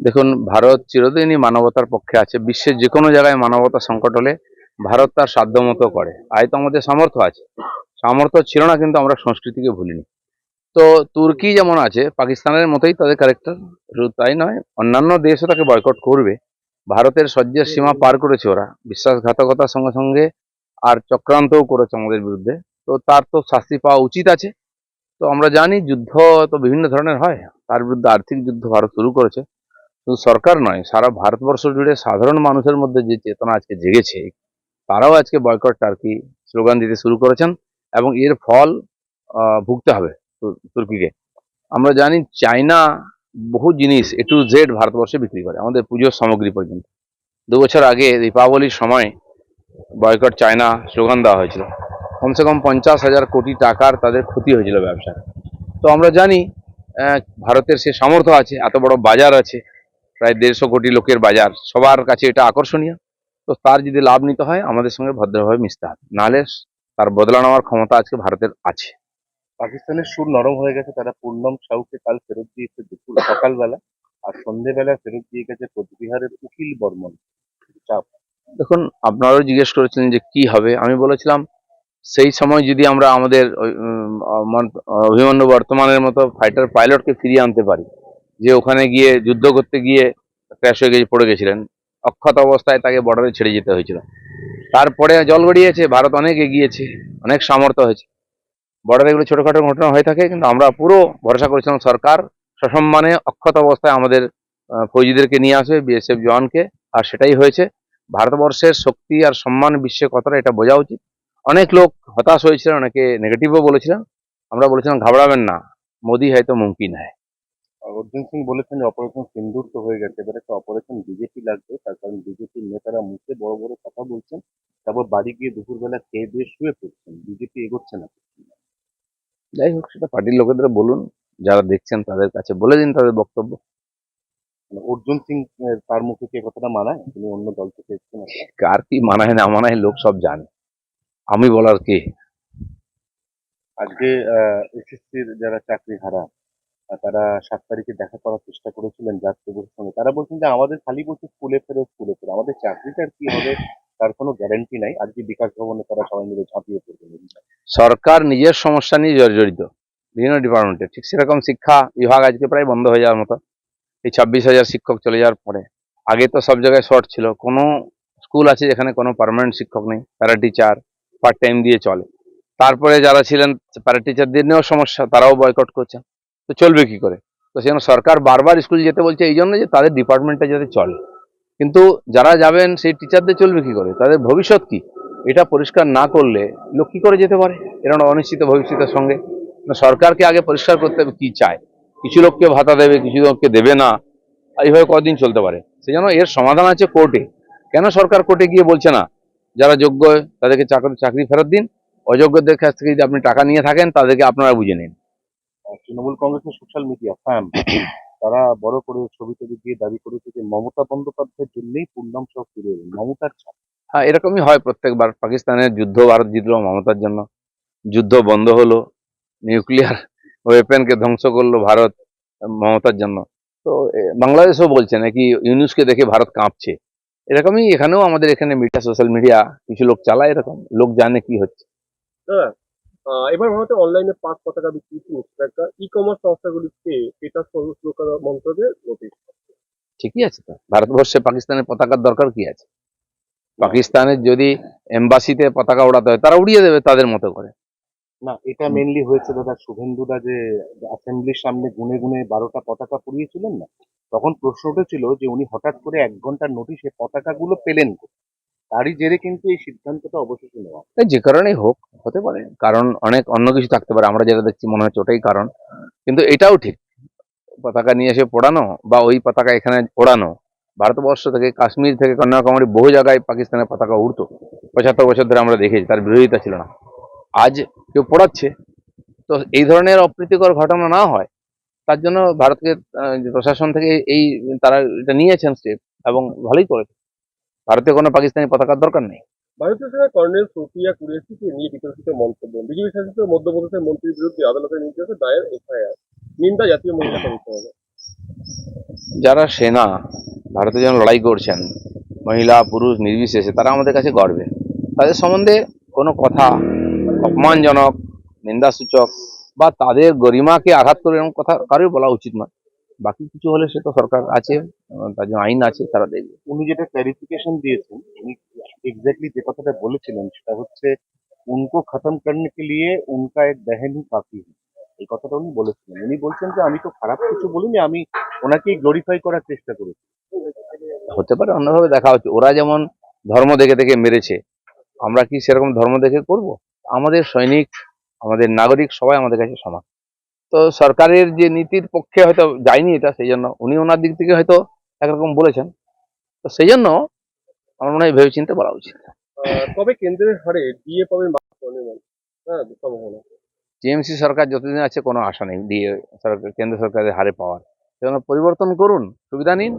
দেখুন, ভারত চিরদিনই মানবতার পক্ষে আছে। বিশ্বের যে কোনো জায়গায় মানবতা সংকট হলে ভারত তার সাধ্যমতো করে। হয়তো আমাদের সামর্থ্য আছে, সামর্থ্য ছিল না কিন্তু আমরা সংস্কৃতিকে ভুলিনি। তো তুর্কি যেমন আছে, পাকিস্তানের মতোই তাদের ক্যারেক্টার। শুধু তাই নয়, অন্যান্য দেশও তাকে বয়কট করবে। ভারতের সহ্যের সীমা পার করেছে ওরা, বিশ্বাসঘাতকতার সঙ্গে সঙ্গে আর চক্রান্তও করেছে আমাদের বিরুদ্ধে। তো তার তো শাস্তি পাওয়া উচিত আছে। তো আমরা জানি যুদ্ধ তো বিভিন্ন ধরনের হয়, তার বিরুদ্ধে আর্থিক যুদ্ধ ভারত শুরু করেছে। শুধু সরকার নয়, সারা ভারতবর্ষ জুড়ে সাধারণ মানুষের মধ্যে যে চেতনা আজকে জেগেছে, তারাও আজকে বয়কট টার্কি স্লোগান দিতে শুরু করেছেন। এবং এর ফল ভুগতে হবে তুর্কিকে। আমরা জানি চায়না বহু জিনিস A to Z ভারতবর্ষে বিক্রি করে, আমাদের পুজোর সামগ্রী পর্যন্ত। 2 বছর আগে দীপাবলির সময় বয়কট চায়না স্লোগান দেওয়া হয়েছিল। কমসে কম 50,000 কোটি টাকার তাদের ক্ষতি হয়েছিল ব্যবসায়। তো আমরা জানি ভারতের সে সামর্থ্য আছে, এত বড় বাজার আছে, প্রায় 150 কোটি লোকের বাজার, সবার কাছে এটা আকর্ষণীয়। তো তার যদি লাভ নিতে হয় আমাদের সঙ্গে ভদ্রভাবে মিশতে হবে, নাহলে তার বদলা নেওয়ার ক্ষমতা আজকে ভারতের আছে। পাকিস্তানের সুর নরম হয়ে গেছে, তারা পূর্ণম সাউকে কাল ফেরত দিয়েছে দুপুর সকালবেলা, আর সন্ধেবেলা ফেরত দিয়ে গেছে কোচবিহারের উকিল বর্মন। চাপ। দেখুন, আপনারাও জিজ্ঞেস করেছিলেন যে কি হবে, আমি বলেছিলাম সেই সময় যদি আমরা আমাদের অভিমন্যু বর্তমানের মতো ফাইটার পাইলটকে ফিরিয়ে আনতে পারি, যে ওখানে গিয়ে যুদ্ধ করতে গিয়ে ক্র্যাশ হয়ে গিয়ে পড়ে গেছিলেন, অক্ষত অবস্থায় তাকে বর্ডারে ছেড়ে যেতে হয়েছিল। তারপরে জল গড়িয়েছে, ভারত অনেক এগিয়েছে, অনেক সামর্থ্য হয়েছে। বর্ডারে এগুলো ছোটখাটো ঘটনা হয়ে থাকে, কিন্তু আমরা পুরো ভরসা করেছিলাম সরকার সসম্মানে অক্ষত অবস্থায় আমাদের ফৌজিদেরকে নিয়ে আসবে, BSF জওয়ানকে। আর সেটাই হয়েছে। ভারতবর্ষের শক্তি আর সম্মান বিশ্বে কতটা, এটা বোঝা উচিত। অনেক লোক হতাশ হয়েছিলেন, অনেকে নেগেটিভও বলেছিলেন। আমরা বলেছিলাম ঘাবড়াবেন না, মোদি হয়তো মুমকিন হয়। অর্জুন সিং বলেছেন যে অপারেশন সিন্দুর তো হয়ে গেছে, এবার একটা অপারেশন বিজেপি লাগবে, তার কারণ বিজেপির নেতারা মুখে বড় বড় কথা বলছেন, তারপর বাড়ি গিয়ে দুপুরবেলা খেয়ে দিয়ে শুয়ে পড়ছেন, বিজেপি এগোচ্ছে না। যাই হোক, সেটা পার্টির লোকেদের বলুন, যারা দেখছেন তাদের কাছে বলে দিন তাদের বক্তব্য। মানে অর্জুন সিং তার মুখে কি এ কথাটা মানায়, তিনি অন্য দল থেকে এসেছেন একটা? কার কি মানায় না মানায় লোক সব জানে, আমি বলার কে। আজকে এসএসসির যারা চাকরি হারা, তারা 7 তারিখে দেখা করার চেষ্টা করেছিলেন যাত্রীদের সঙ্গে, তারা বলছেন যে আমাদের খালি বলছে স্কুলে ফেরো স্কুলে ফেরো, আমাদের চাকরিটার কি হবে তার কোনো গ্যারান্টি নাই। আজকে বিকাশ ভবনে তারা সবাই মিলে ঝাঁপিয়ে পড়বেন। সরকার নিজের সমস্যা নিয়ে জর্জরিত, বিভিন্ন ডিপার্টমেন্টে। ঠিক সেরকম শিক্ষা বিভাগ আজকে প্রায় বন্ধ হয়ে যাওয়ার মতো, এই 26,000 শিক্ষক চলে যাওয়ার পরে। আগে তো সব জায়গায় শর্ট ছিল, কোনো স্কুল আছে যেখানে কোনো পার্মানেন্ট শিক্ষক নেই, প্যারা টিচার পার্ট টাইম দিয়ে চলে। তারপরে যারা ছিলেন প্যারা টিচারদের নিয়েও সমস্যা, তারাও বয়কট করছেন। তো চলবে কি করে? তো সেজন্য সরকার বারবার স্কুল যেতে বলছে, এই জন্য যে তাদের ডিপার্টমেন্টটা যাতে চলে। কিন্তু যারা যাবেন সেই টিচারদের চলবে কি করে, তাদের ভবিষ্যৎ কি, এটা পরিষ্কার না করলে লোক কি করে যেতে পারে এরকম অনিশ্চিত ভবিষ্যতের সঙ্গে। সরকারকে আগে পরিষ্কার করতে হবে কি চায়। কিছু লোককে ভাতা দেবে, কিছু লোককে দেবে না, এইভাবে কদিন চলতে পারে? সেজন্য এর সমাধান আছে কোর্টে। কেন সরকার কোর্টে গিয়ে বলছে না যারা যোগ্য তাদেরকে চাকরি ফেরত দিন, অযোগ্যদের কাছ থেকে যদি আপনি টাকা নিয়ে থাকেন তাদেরকে আপনারা বুঝে নিন। তৃণমূল কংগ্রেসের সোশ্যাল মিডিয়া ফ্যাম, তারা বড় করে ছবি টবি দিয়ে দাবি করেছে যে মমতা বন্দ্যোপাধ্যায়ের জন্যই পূর্ণাম সহ ফিরে এলেন, মমতার ছাপ। হ্যাঁ, এরকমই হয় প্রত্যেকবার। পাকিস্তানের যুদ্ধ ভারত জিতলো মমতার জন্য, যুদ্ধ বন্ধ হলো, নিউক্লিয়ার ওয়েপেনকে ধ্বংস করলো ভারত মমতার জন্য। তো বাংলাদেশও বলছে নাকি ইউনুসকে দেখে ভারত কাঁপছে। এরকমই এখানেও, আমাদের এখানে মিডিয়া, সোশ্যাল মিডিয়া কিছু লোক চালায়, এরকম লোক জানে কি হচ্ছে। দাদা, এবার ভারতে অনলাইনে পাক পতাকা বিক্রি হচ্ছে, একটা ই-কমার্স সংস্থাগুলিকে এটা সুরক্ষা মন্ত্রকের নোটিশ। ঠিকই আছে, তো ভারতবর্ষে পাকিস্তানের পতাকার দরকার কি আছে? পাকিস্তানের যদি এম্বাসিতে পতাকা ওড়াতে হয় তারা উড়িয়ে দেবে তাদের মতো করে। না, এটা মেনলি হয়েছে দাদা শুভেন্দুদা যে অ্যাসেম্বলির সামনে গুনে গুনে 12টা পতাকা পুড়িয়েছিলেন না, তখন প্রশ্ন উঠেছিল যে উনি হঠাৎ করে 1 ঘন্টার নোটিশে পতাকাগুলো পেলেন কোথায়? তারই জেরে কিন্তু এই সিদ্ধান্তটা অবশেষে নেওয়া। যে কারণেই হোক, হতে পারে কারণ, অনেক অন্য কিছু থাকতে পারে, আমরা যেটা দেখছি মনে হচ্ছে ওটাই কারণ। কিন্তু এটাও ঠিক, পতাকা নিয়ে এসে পোড়ানো বা ওই পতাকা এখানে ওড়ানো, ভারতবর্ষ থেকে কাশ্মীর থেকে কন্যাকুমারী বহু জায়গায় পাকিস্তানের পতাকা উড়তো, 75 বছর ধরে আমরা দেখেছি, তার বিরোধিতা ছিল না। আজ কেউ পোড়াচ্ছে, তো এই ধরনের অপ্রীতিকর ঘটনা না হয় তার জন্য ভারতকে প্রশাসন থেকে এই তারা এটা নিয়েছেন স্টেপ, এবং ভালোই করেছে। ভারতে কোনো পাকিস্তানি পতাকার দরকার নেই। ভারতের সঙ্গে কর্নেল সোফিয়া কুরেশিকে নিয়ে বিতর্কিত মন্তব্য, বিজেপি শাসিত মধ্যপ্রদেশের মন্ত্রীর বিরুদ্ধে আদালতের নির্দেশে দায়ের FIR, নিন্দা জাতীয় মহিলা কমিশনে। যারা সেনা ভারতের জন্য লড়াই করছেন, মহিলা পুরুষ নির্বিশেষে, তারা আমাদের কাছে গর্বের। তাদের সম্বন্ধে কোনো কথা অপমানজনক, নিন্দাসূচক বা তাদের গরিমাকে আঘাত করে এরকম কথা কারোই বলা উচিত নয়। বাকি কিছু হলে সে তো সরকার আছে, তার জন্য আইন আছে, তারা দেখবে। উনি যেটা ক্ল্যারিফিকেশন দিয়েছেন, উনি एग्जैक्टली যে কথাটা বলেছিলেন সেটা হচ্ছে উनको खत्म करने के लिए उनका एक बहन ही काफी है। এই কথাটা উনি বলেছিলেন। উনি বলছেন যে আমি তো খারাপ কিছু বলিনি, আমি ওনাকেই গ্লোরিফাই করার চেষ্টা করেছি। হতে পারে অন্যভাবে দেখা হচ্ছে, ওরা যেমন ধর্ম দেখে দেখে মেরেছে, আমরা কি সেরকম ধর্ম দেখে করব? আমাদের সৈনিক, আমাদের নাগরিক সবাই আমাদের কাছে সমান। তো সরকারের যে নীতির পক্ষে হয়তো যায়নি এটা, সেই জন্য উনি ওনার দিক থেকে হয়তো একরকম বলেছেন। তো সেই জন্য আমার মনে হয় ভেবেচিন্তে বলা উচিত। তবে কেন্দ্রের হারে ডিএ পাবে হ্যাঁ সম্ভাবনা। টিএমসি সরকার যতদিন আছে কোনো আশা নেই দিয়ে সরকার, কেন্দ্র সরকারের হারে পাওয়ার। সেজন্য পরিবর্তন করুন, সুবিধা নিন,